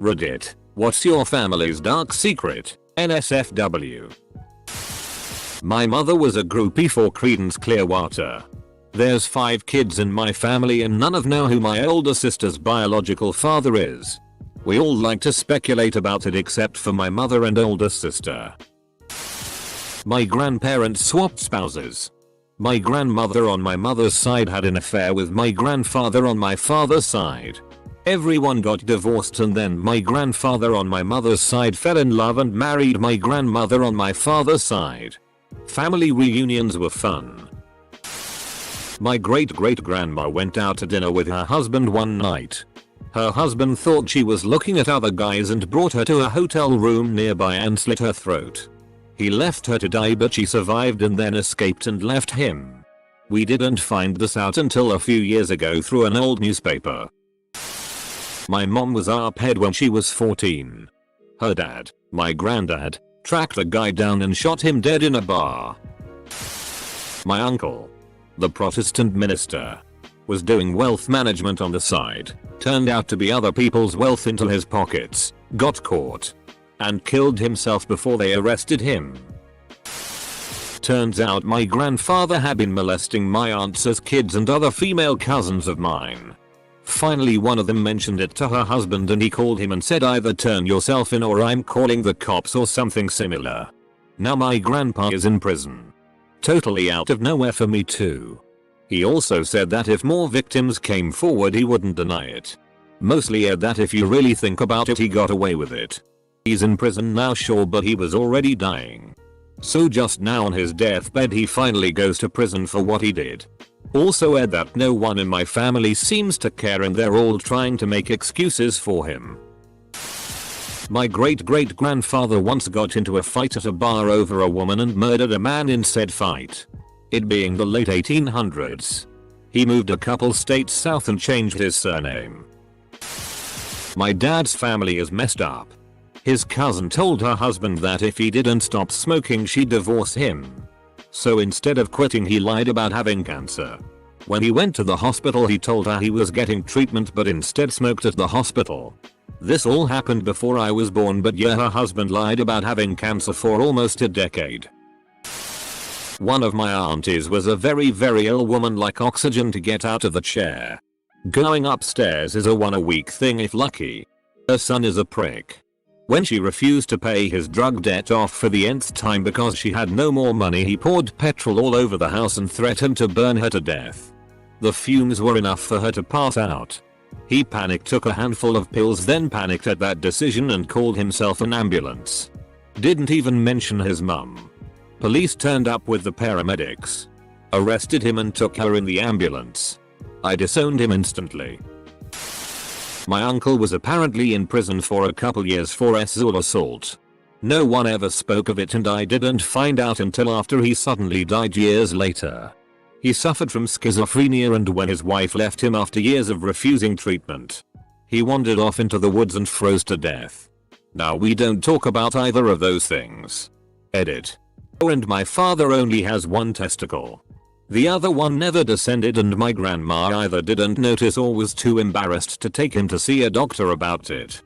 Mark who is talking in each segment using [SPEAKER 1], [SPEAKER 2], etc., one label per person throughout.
[SPEAKER 1] Reddit. What's your family's dark secret? NSFW. My mother was a groupie for Creedence Clearwater. There's 5 kids in my family and none of know who my older sister's biological father is. We all like to speculate about it except for my mother and older sister. My grandparents swapped spouses. My grandmother on my mother's side had an affair with my grandfather on my father's side. Everyone got divorced and then my grandfather on my mother's side fell in love and married my grandmother on my father's side. Family reunions were fun. My great-great-grandma went out to dinner with her husband one night. Her husband thought she was looking at other guys and brought her to a hotel room nearby and slit her throat. He left her to die but she survived and then escaped and left him. We didn't find this out until a few years ago through an old newspaper. My mom was ARP-ed when she was 14. Her dad, my granddad, tracked a guy down and shot him dead in a bar. My uncle, the Protestant minister, was doing wealth management on the side, turned out to be other people's wealth into his pockets, got caught, and killed himself before they arrested him. Turns out my grandfather had been molesting my aunts as kids and other female cousins of mine. Finally one of them mentioned it to her husband and he called him and said either turn yourself in or I'm calling the cops or something similar. Now my grandpa is in prison. Totally out of nowhere for me too. He also said that if more victims came forward he wouldn't deny it. Mostly that if you really think about it he got away with it. He's in prison now sure but he was already dying. So just now on his deathbed he finally goes to prison for what he did. Also that no one in my family seems to care and they're all trying to make excuses for him. My great-great-grandfather once got into a fight at a bar over a woman and murdered a man in said fight. It being the late 1800s. He moved a couple states south and changed his surname. My dad's family is messed up. His cousin told her husband that if he didn't stop smoking she'd divorce him. So instead of quitting he lied about having cancer. When he went to the hospital he told her he was getting treatment but instead smoked at the hospital. This all happened before I was born but yeah her husband lied about having cancer for almost a decade. One of my aunties was a very ill woman like oxygen to get out of the chair. Going upstairs is a 1 a week thing if lucky. Her son is a prick. When she refused to pay his drug debt off for the nth time because she had no more money he poured petrol all over the house and threatened to burn her to death. The fumes were enough for her to pass out. He panicked, took a handful of pills, then panicked at that decision and called himself an ambulance. Didn't even mention his mum. Police turned up with the paramedics. Arrested him and took her in the ambulance. I disowned him instantly. My uncle was apparently in prison for a couple years for sexual assault. No one ever spoke of it and I didn't find out until after he suddenly died years later. He suffered from schizophrenia and when his wife left him after years of refusing treatment, he wandered off into the woods and froze to death. Now we don't talk about either of those things. Edit. Oh, and my father only has one testicle. The other one never descended and my grandma either didn't notice or was too embarrassed to take him to see a doctor about it.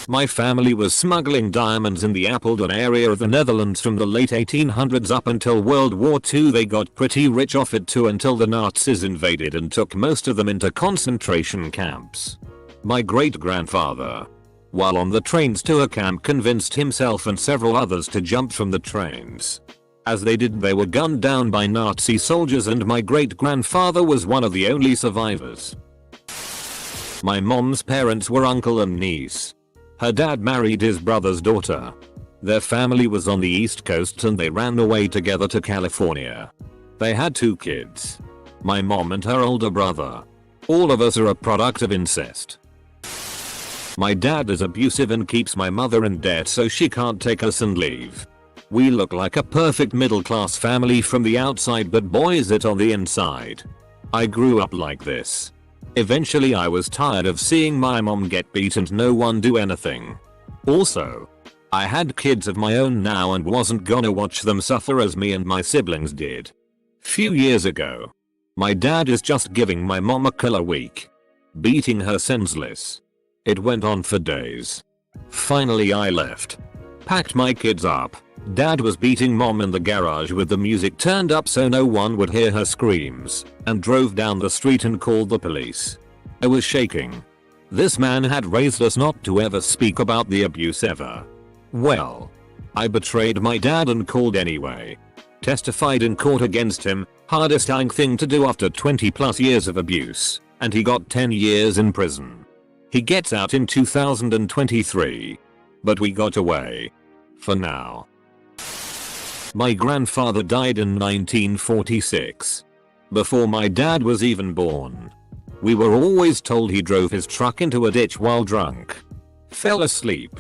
[SPEAKER 1] My family was smuggling diamonds in the Apeldoorn area of the Netherlands from the late 1800s up until World War II. They got pretty rich off it too until the Nazis invaded and took most of them into concentration camps. My great-grandfather, while on the trains to a camp, convinced himself and several others to jump from the trains. As they did they were gunned down by Nazi soldiers and my great-grandfather was one of the only survivors. My mom's parents were uncle and niece. Her dad married his brother's daughter. Their family was on the East Coast and they ran away together to California. They had 2 kids. My mom and her older brother. All of us are a product of incest. My dad is abusive and keeps my mother in debt so she can't take us and leave. We look like a perfect middle class family from the outside but boy is it on the inside. I grew up like this. Eventually I was tired of seeing my mom get beat and no one do anything. Also, I had kids of my own now and wasn't gonna watch them suffer as me and my siblings did. Few years ago, my dad is just giving my mom a killer week. Beating her senseless. It went on for days. Finally I left. Packed my kids up. Dad was beating mom in the garage with the music turned up so no one would hear her screams, and drove down the street and called the police. I was shaking. This man had raised us not to ever speak about the abuse ever. Well, I betrayed my dad and called anyway. Testified in court against him, hardest thing to do after 20 plus years of abuse, and he got 10 years in prison. He gets out in 2023. But we got away. For now. My grandfather died in 1946. Before my dad was even born. We were always told he drove his truck into a ditch while drunk. Fell asleep.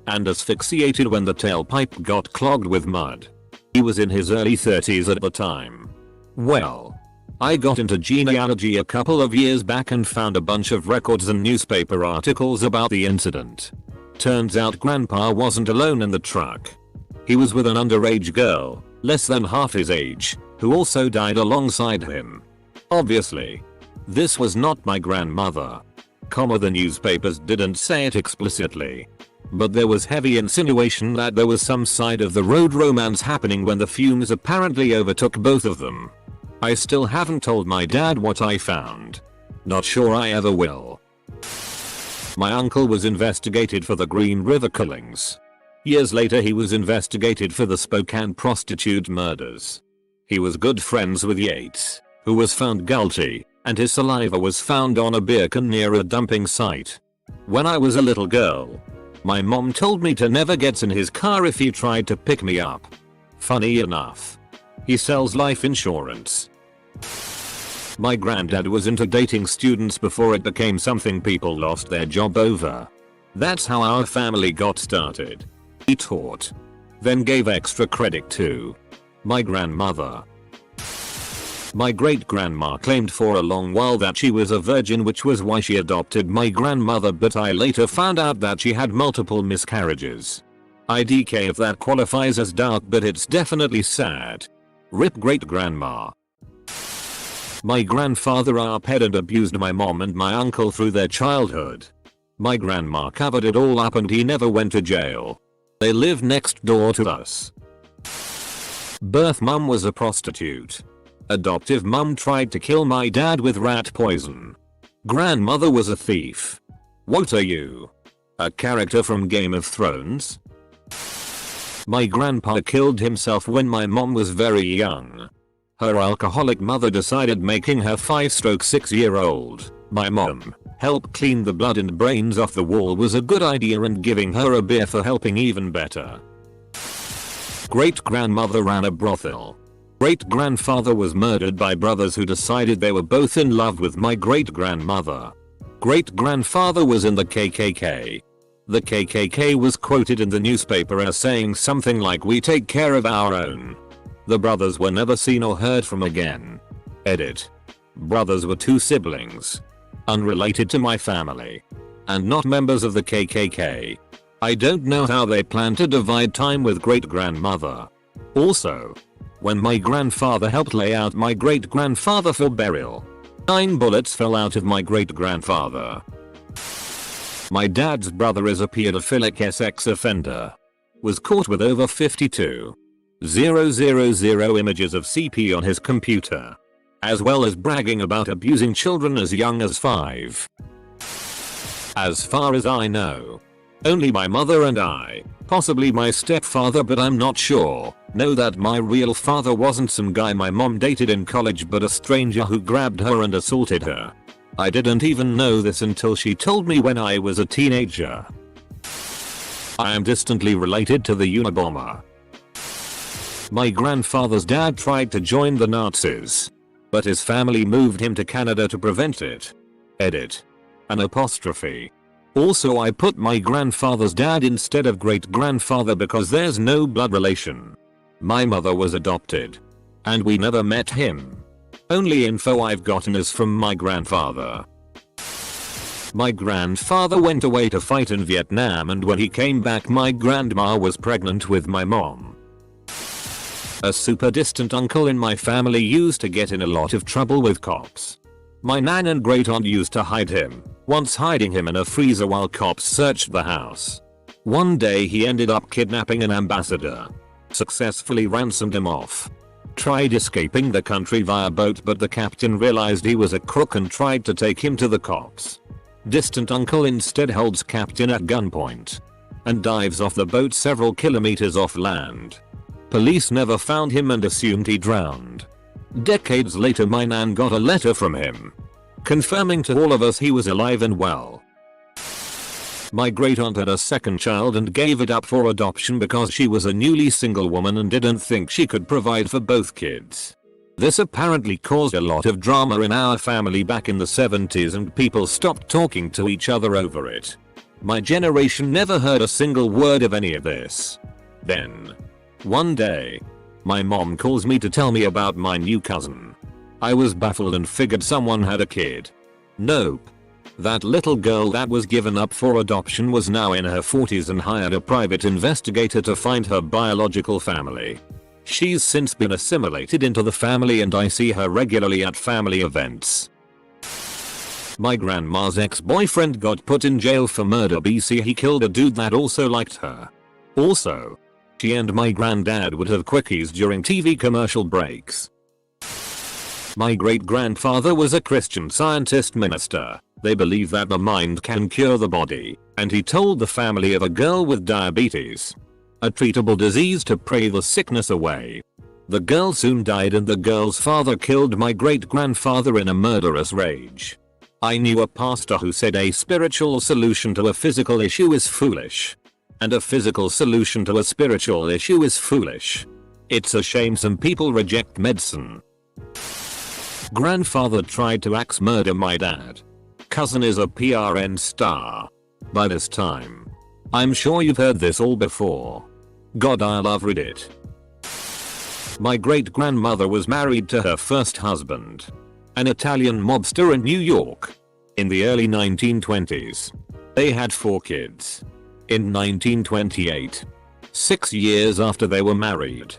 [SPEAKER 1] And asphyxiated when the tailpipe got clogged with mud. He was in his early 30s at the time. Well, I got into genealogy a couple of years back and found a bunch of records and newspaper articles about the incident. Turns out grandpa wasn't alone in the truck. He was with an underage girl, less than half his age, who also died alongside him. Obviously. This was not my grandmother. The newspapers didn't say it explicitly. But there was heavy insinuation that there was some side of the road romance happening when the fumes apparently overtook both of them. I still haven't told my dad what I found. Not sure I ever will. My uncle was investigated for the Green River killings. Years later he was investigated for the Spokane prostitute murders. He was good friends with Yates, who was found guilty, and his saliva was found on a beer can near a dumping site. When I was a little girl, my mom told me to never get in his car if he tried to pick me up. Funny enough. He sells life insurance. My granddad was into dating students before it became something people lost their job over. That's how our family got started. He taught. Then gave extra credit to my grandmother. My great-grandma claimed for a long while that she was a virgin, which was why she adopted my grandmother, but I later found out that she had multiple miscarriages. IDK if that qualifies as dark, but it's definitely sad. RIP great-grandma. My grandfather arped and abused my mom and my uncle through their childhood. My grandma covered it all up and he never went to jail. They live next door to us. Birth mum was a prostitute. Adoptive mum tried to kill my dad with rat poison. Grandmother was a thief. What are you? A character from Game of Thrones? My grandpa killed himself when my mom was very young. Her alcoholic mother decided making her 5-6-year-old, my mom, help clean the blood and brains off the wall was a good idea, and giving her a beer for helping even better. Great-grandmother ran a brothel. Great-grandfather was murdered by brothers who decided they were both in love with my great-grandmother. Great-grandfather was in the KKK. The KKK was quoted in the newspaper as saying something like, "We take care of our own." The brothers were never seen or heard from again. Edit. Brothers were two siblings. Unrelated to my family. And not members of the KKK. I don't know how they plan to divide time with great-grandmother. Also, when my grandfather helped lay out my great-grandfather for burial, 9 bullets fell out of my great-grandfather. My dad's brother is a pedophilic sex offender. Was caught with over 52,000 images of CP on his computer. As well as bragging about abusing children as young as 5. As far as I know, only my mother and I, possibly my stepfather but I'm not sure, know that my real father wasn't some guy my mom dated in college but a stranger who grabbed her and assaulted her. I didn't even know this until she told me when I was a teenager. I am distantly related to the Unabomber. My grandfather's dad tried to join the Nazis, but his family moved him to Canada to prevent it. Edit. An apostrophe. Also, I put my grandfather's dad instead of great-grandfather because there's no blood relation. My mother was adopted. And we never met him. Only info I've gotten is from my grandfather. My grandfather went away to fight in Vietnam, and when he came back my grandma was pregnant with my mom. A super distant uncle in my family used to get in a lot of trouble with cops. My nan and great aunt used to hide him, once hiding him in a freezer while cops searched the house. One day he ended up kidnapping an ambassador. Successfully ransomed him off. Tried escaping the country via boat, but the captain realized he was a crook and tried to take him to the cops. Distant uncle instead holds captain at gunpoint and dives off the boat several kilometers off land. Police never found him and assumed he drowned. Decades later my nan got a letter from him confirming to all of us he was alive and well. My great aunt had a second child and gave it up for adoption because she was a newly single woman and didn't think she could provide for both kids. This apparently caused a lot of drama in our family back in the 70s and people stopped talking to each other over it. My generation never heard a single word of any of this. Then, one day, my mom calls me to tell me about my new cousin. I was baffled and figured someone had a kid. Nope. That little girl that was given up for adoption was now in her 40s and hired a private investigator to find her biological family. She's since been assimilated into the family and I see her regularly at family events. My grandma's ex-boyfriend got put in jail for murder BC. He killed a dude that also liked her. Also, she and my granddad would have quickies during TV commercial breaks. My great-grandfather was a Christian Scientist minister. They believe that the mind can cure the body, and he told the family of a girl with diabetes, a treatable disease, to pray the sickness away. The girl soon died and the girl's father killed my great-grandfather in a murderous rage. I knew a pastor who said a spiritual solution to a physical issue is foolish, and a physical solution to a spiritual issue is foolish. It's a shame some people reject medicine. Grandfather tried to axe murder my dad. Cousin is a PRN star. By this time, I'm sure you've heard this all before. God, I love Reddit. My great-grandmother was married to her first husband, an Italian mobster in New York, in the early 1920s. They had 4 kids. In 1928, 6 years after they were married,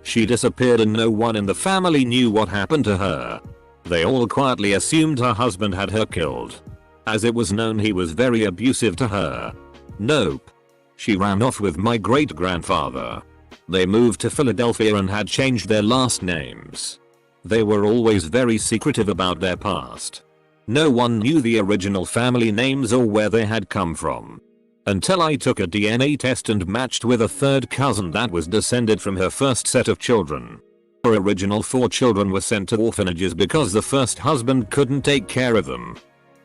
[SPEAKER 1] she disappeared and no one in the family knew what happened to her. They all quietly assumed her husband had her killed, as it was known he was very abusive to her. Nope. She ran off with my great-grandfather. They moved to Philadelphia and had changed their last names. They were always very secretive about their past. No one knew the original family names or where they had come from. Until I took a DNA test and matched with a third cousin that was descended from her first set of children. Her original 4 children were sent to orphanages because the first husband couldn't take care of them.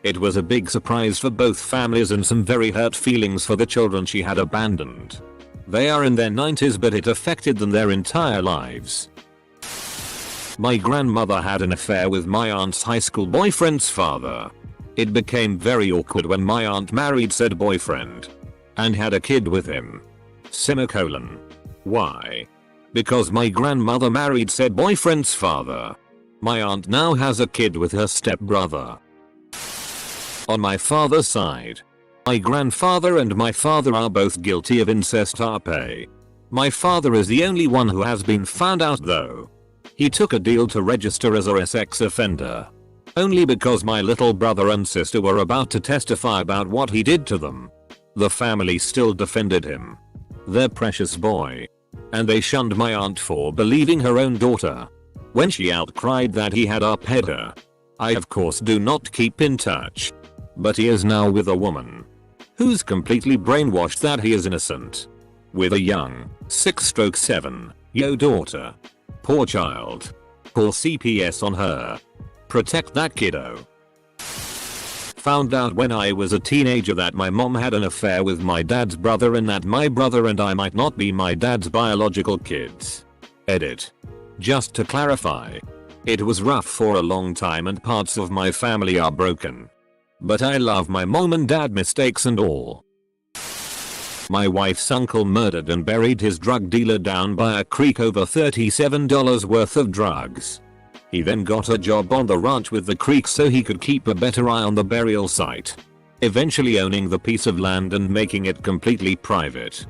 [SPEAKER 1] It was a big surprise for both families and some very hurt feelings for the children she had abandoned. They are in their 90s but it affected them their entire lives. My grandmother had an affair with my aunt's high school boyfriend's father. It became very awkward when my aunt married said boyfriend and had a kid with him. Semicolon. Why? Because my grandmother married said boyfriend's father. My aunt now has a kid with her stepbrother. On my father's side, my grandfather and my father are both guilty of incest RP. My father is the only one who has been found out though. He took a deal to register as a sex offender. Only because my little brother and sister were about to testify about what he did to them. The family still defended him. Their precious boy. And they shunned my aunt for believing her own daughter. When she outcried that he had RP'd her. I of course do not keep in touch. But he is now with a woman who's completely brainwashed that he is innocent. With a young 6/7-year-old daughter. Poor child. Call CPS on her. Protect that kiddo. Found out when I was a teenager that my mom had an affair with my dad's brother and that my brother and I might not be my dad's biological kids. Edit. Just to clarify. It was rough for a long time and parts of my family are broken. But I love my mom and dad, mistakes and all. My wife's uncle murdered and buried his drug dealer down by a creek over $37 worth of drugs. He then got a job on the ranch with the creek so he could keep a better eye on the burial site. Eventually owning the piece of land and making it completely private.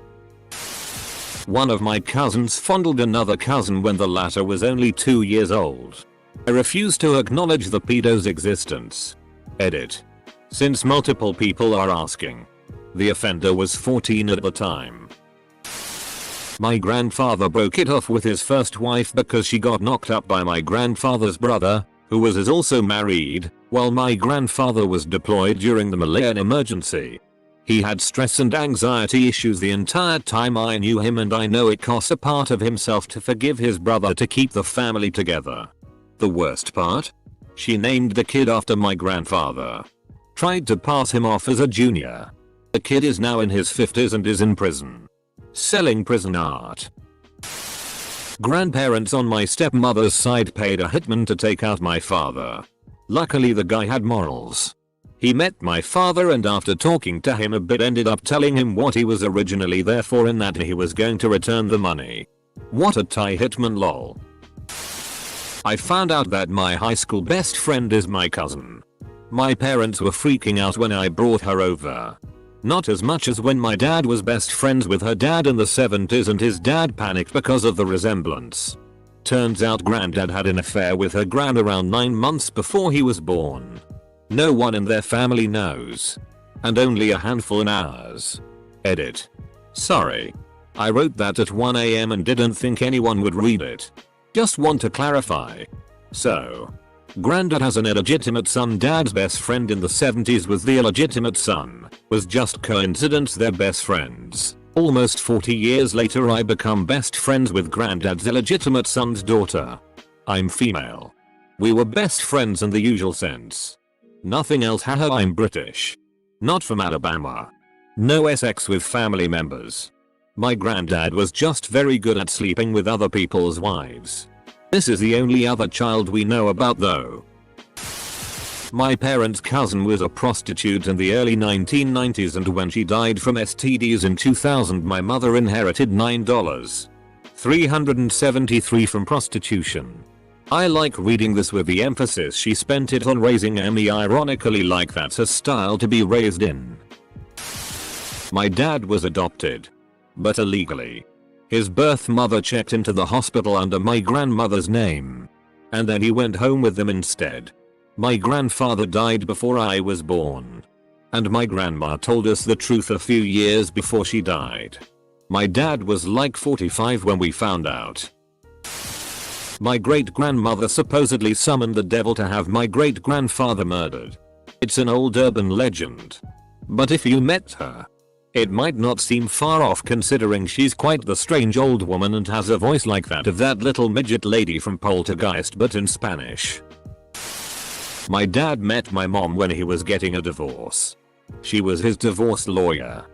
[SPEAKER 1] One of my cousins fondled another cousin when the latter was only 2 years old. I refuse to acknowledge the pedo's existence. Edit. Since multiple people are asking. The offender was 14 at the time. My grandfather broke it off with his first wife because she got knocked up by my grandfather's brother, who was also married, while my grandfather was deployed during the Malayan emergency. He had stress and anxiety issues the entire time I knew him, and I know it costs a part of himself to forgive his brother to keep the family together. The worst part? She named the kid after my grandfather. Tried to pass him off as a junior. The kid is now in his 50s and is in prison. Selling prison art. Grandparents on my stepmother's side paid a hitman to take out my father. Luckily the guy had morals. He met my father and after talking to him a bit ended up telling him what he was originally there for, and that he was going to return the money. What a Thai hitman, lol. I found out that my high school best friend is my cousin. My parents were freaking out when I brought her over. Not as much as when my dad was best friends with her dad in the 70s and his dad panicked because of the resemblance. Turns out granddad had an affair with her gran around 9 months before he was born. No one in their family knows. And only a handful in ours. Edit. Sorry. I wrote that at 1 AM and didn't think anyone would read it. Just want to clarify. So. Granddad has an illegitimate son. Dad's best friend in the 70s was the illegitimate son. Was just coincidence they're best friends. Almost 40 years later I become best friends with granddad's illegitimate son's daughter. I'm female. We were best friends in the usual sense. Nothing else. Haha, I'm British. Not from Alabama. No sex with family members. My granddad was just very good at sleeping with other people's wives. This is the only other child we know about though. My parents' cousin was a prostitute in the early 1990s, and when she died from STDs in 2000 my mother inherited $9,373 from prostitution. I like reading this with the emphasis she spent it on raising me, ironically, like that's a style to be raised in. My dad was adopted. But illegally. His birth mother checked into the hospital under my grandmother's name. And then he went home with them instead. My grandfather died before I was born. And my grandma told us the truth a few years before she died. My dad was like 45 when we found out. My great-grandmother supposedly summoned the devil to have my great-grandfather murdered. It's an old urban legend. But if you met her, it might not seem far off considering she's quite the strange old woman and has a voice like that of that little midget lady from Poltergeist, but in Spanish. My dad met my mom when he was getting a divorce. She was his divorce lawyer.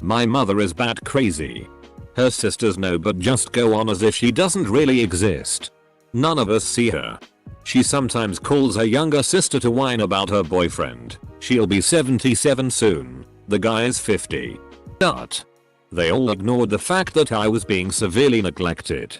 [SPEAKER 1] My mother is bat crazy. Her sisters know but just go on as if she doesn't really exist. None of us see her. She sometimes calls her younger sister to whine about her boyfriend. She'll be 77 soon. The guy is 50. But they all ignored the fact that I was being severely neglected.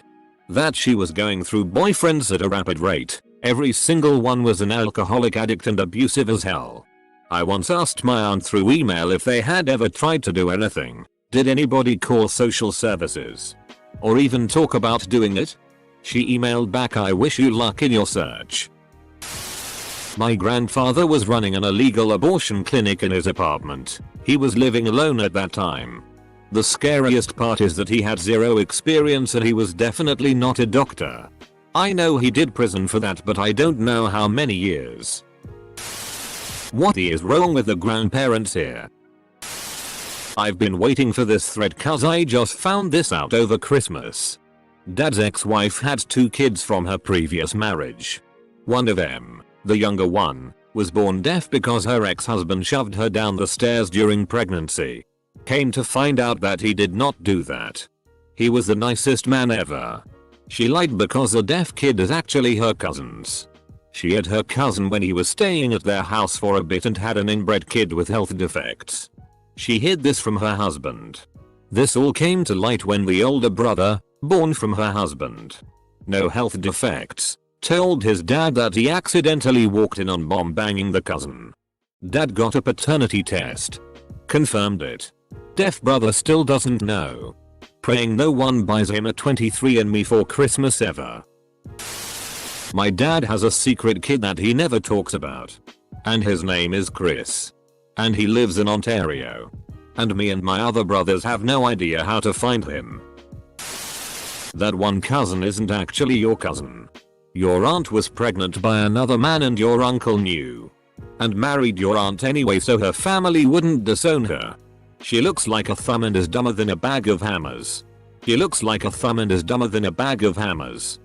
[SPEAKER 1] That she was going through boyfriends at a rapid rate. Every single one was an alcoholic addict and abusive as hell. I once asked my aunt through email if they had ever tried to do anything. Did anybody call social services? Or even talk about doing it? She emailed back, I wish you luck in your search. My grandfather was running an illegal abortion clinic in his apartment. He was living alone at that time. The scariest part is that he had zero experience and he was definitely not a doctor. I know he did prison for that, but I don't know how many years. What is wrong with the grandparents here? I've been waiting for this thread cause I just found this out over Christmas. Dad's ex-wife had 2 kids from her previous marriage. One of them, the younger one, was born deaf because her ex-husband shoved her down the stairs during pregnancy. Came to find out that he did not do that. He was the nicest man ever. She lied because the deaf kid is actually her cousin's. She had her cousin when he was staying at their house for a bit and had an inbred kid with health defects. She hid this from her husband. This all came to light when the older brother, born from her husband, no health defects, told his dad that he accidentally walked in on mom banging the cousin. Dad got a paternity test. Confirmed it. Deaf brother still doesn't know. Praying no one buys him a 23andMe for Christmas ever. My dad has a secret kid that he never talks about. And his name is Chris. And he lives in Ontario. And me and my other brothers have no idea how to find him. That one cousin isn't actually your cousin. Your aunt was pregnant by another man and your uncle knew. And married your aunt anyway so her family wouldn't disown her. She looks like a thumb and is dumber than a bag of hammers. She looks like a thumb and is dumber than a bag of hammers.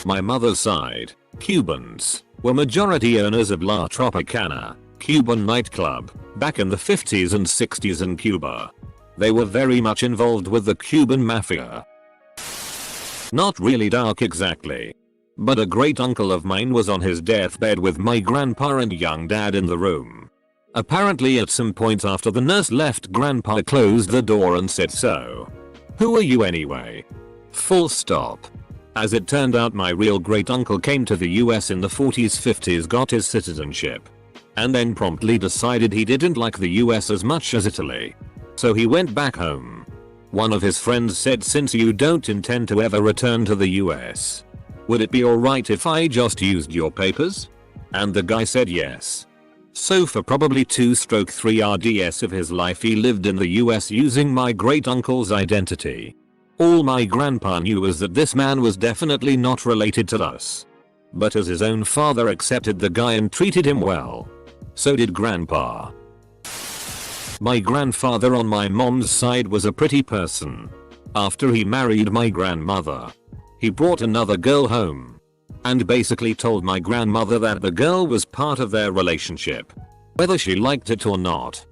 [SPEAKER 1] My mother's side, Cubans, were majority owners of La Tropicana, Cuban nightclub, back in the 50s and 60s in Cuba. They were very much involved with the Cuban mafia. Not really dark exactly. But a great uncle of mine was on his deathbed with my grandpa and young dad in the room. Apparently at some point after the nurse left, grandpa closed the door and said, "So, who are you anyway?" Full stop. As it turned out, my real great uncle came to the US in the 40s 50s, got his citizenship, and then promptly decided he didn't like the US as much as Italy. So he went back home. One of his friends said, "Since you don't intend to ever return to the US, would it be alright if I just used your papers?" And the guy said yes. So for probably 2/3 RDS of his life he lived in the US using my great uncle's identity. All my grandpa knew was that this man was definitely not related to us. But as his own father accepted the guy and treated him well. So did grandpa. My grandfather on my mom's side was a pretty person. After he married my grandmother, he brought another girl home and basically told my grandmother that the girl was part of their relationship, whether she liked it or not.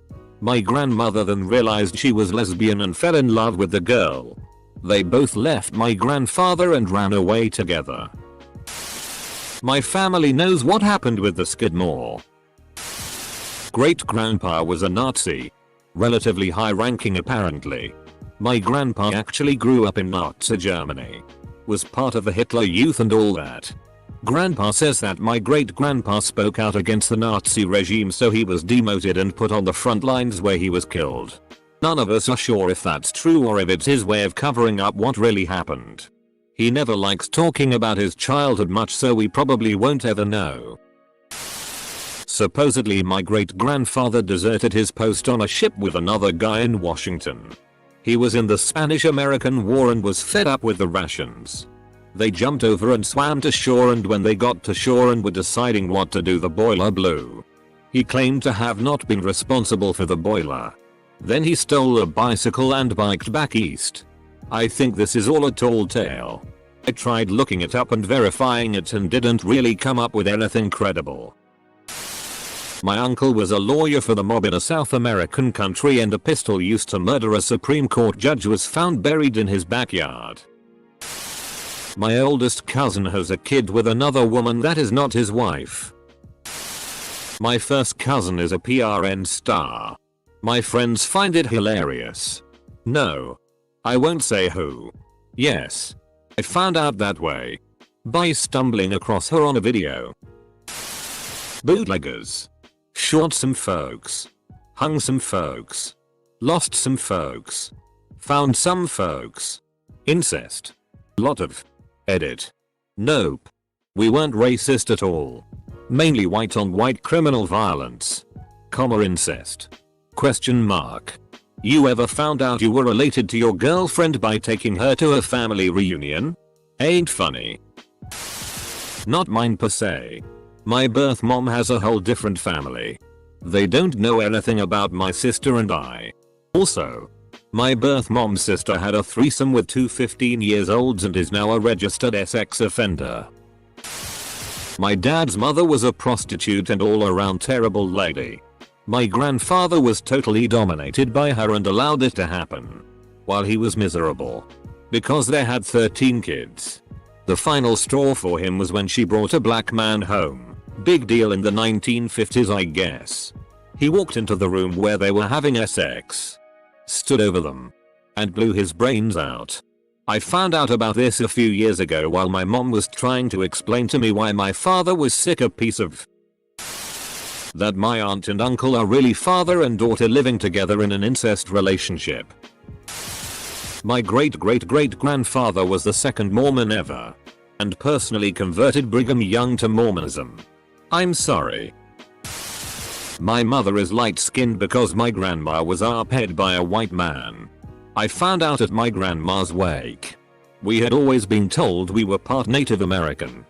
[SPEAKER 1] My grandmother then realized she was lesbian and fell in love with the girl. They both left my grandfather and ran away together. My family knows what happened with the Skidmore. Great grandpa was a Nazi. Relatively high ranking apparently. My grandpa actually grew up in Nazi Germany. Was part of the Hitler Youth and all that. Grandpa says that my great grandpa spoke out against the Nazi regime, so he was demoted and put on the front lines where he was killed. None of us are sure if that's true or if it's his way of covering up what really happened. He never likes talking about his childhood much, so we probably won't ever know. Supposedly my great grandfather deserted his post on a ship with another guy in Washington. He was in the Spanish-American War and was fed up with the rations. They jumped over and swam to shore, and when they got to shore and were deciding what to do, the boiler blew. He claimed to have not been responsible for the boiler. Then he stole a bicycle and biked back east. I think this is all a tall tale. I tried looking it up and verifying it and didn't really come up with anything credible. My uncle was a lawyer for the mob in a South American country, and a pistol used to murder a Supreme Court judge was found buried in his backyard. My oldest cousin has a kid with another woman that is not his wife. My first cousin is a PRN star. My friends find it hilarious. No. I won't say who. Yes. I found out that way. By stumbling across her on a video. Bootleggers. Shot some folks. Hung some folks. Lost some folks. Found some folks. Incest. Lot of. Edit. Nope. We weren't racist at all. Mainly white on white criminal violence. Comma incest. Question mark. You ever found out you were related to your girlfriend by taking her to a family reunion? Ain't funny. Not mine per se. My birth mom has a whole different family. They don't know anything about my sister and I. Also, my birth mom's sister had a threesome with two 15-year-olds and is now a registered sex offender. My dad's mother was a prostitute and all around terrible lady. My grandfather was totally dominated by her and allowed it to happen. While he was miserable. Because they had 13 kids. The final straw for him was when she brought a black man home. Big deal in the 1950s, I guess. He walked into the room where they were having sex. Stood over them. And blew his brains out. I found out about this a few years ago while my mom was trying to explain to me why my father was sick a piece of. That my aunt and uncle are really father and daughter living together in an incest relationship. My great-great-great-grandfather was the second Mormon ever. And personally converted Brigham Young to Mormonism. I'm sorry. My mother is light-skinned because my grandma was arped by a white man. I found out at my grandma's wake. We had always been told we were part Native American.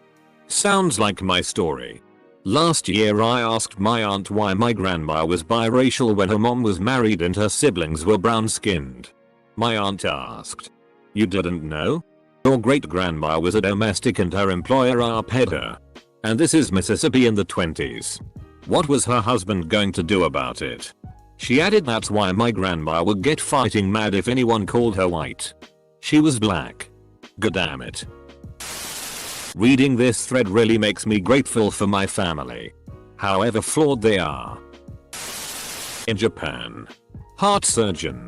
[SPEAKER 1] Sounds like my story. Last year I asked my aunt why my grandma was biracial when her mom was married and her siblings were brown-skinned. My aunt asked, "You didn't know? Your great-grandma was a domestic and her employer arped her. And this is Mississippi in the 20s. What was her husband going to do about it?" She added that's why my grandma would get fighting mad if anyone called her white. She was black. Goddamn it. Reading this thread really makes me grateful for my family, however flawed they are. In Japan. Heart surgeon.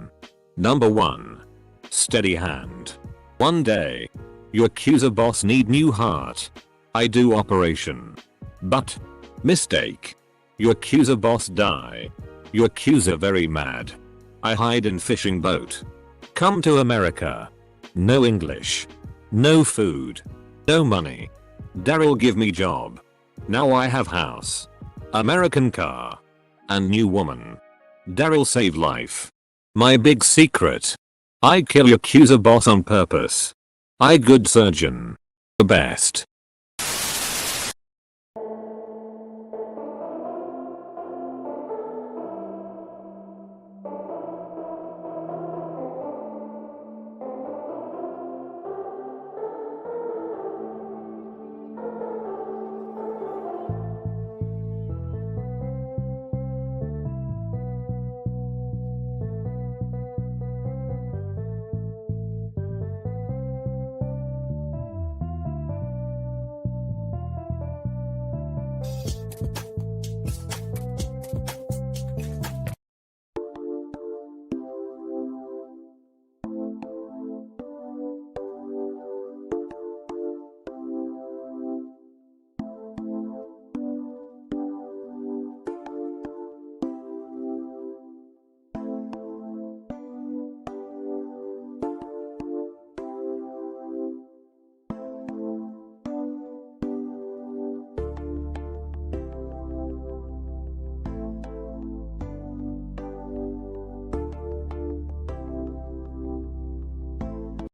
[SPEAKER 1] Number 1. Steady hand. One day. You accuser boss need new heart. I do operation. But. Mistake. You accuser boss die. You accuser very mad. I hide in fishing boat. Come to America. No English. No food. No money. Daryl give me job. Now I have house. American car. And new woman. Daryl save life. My big secret. I kill accuser boss on purpose. I good surgeon. The best.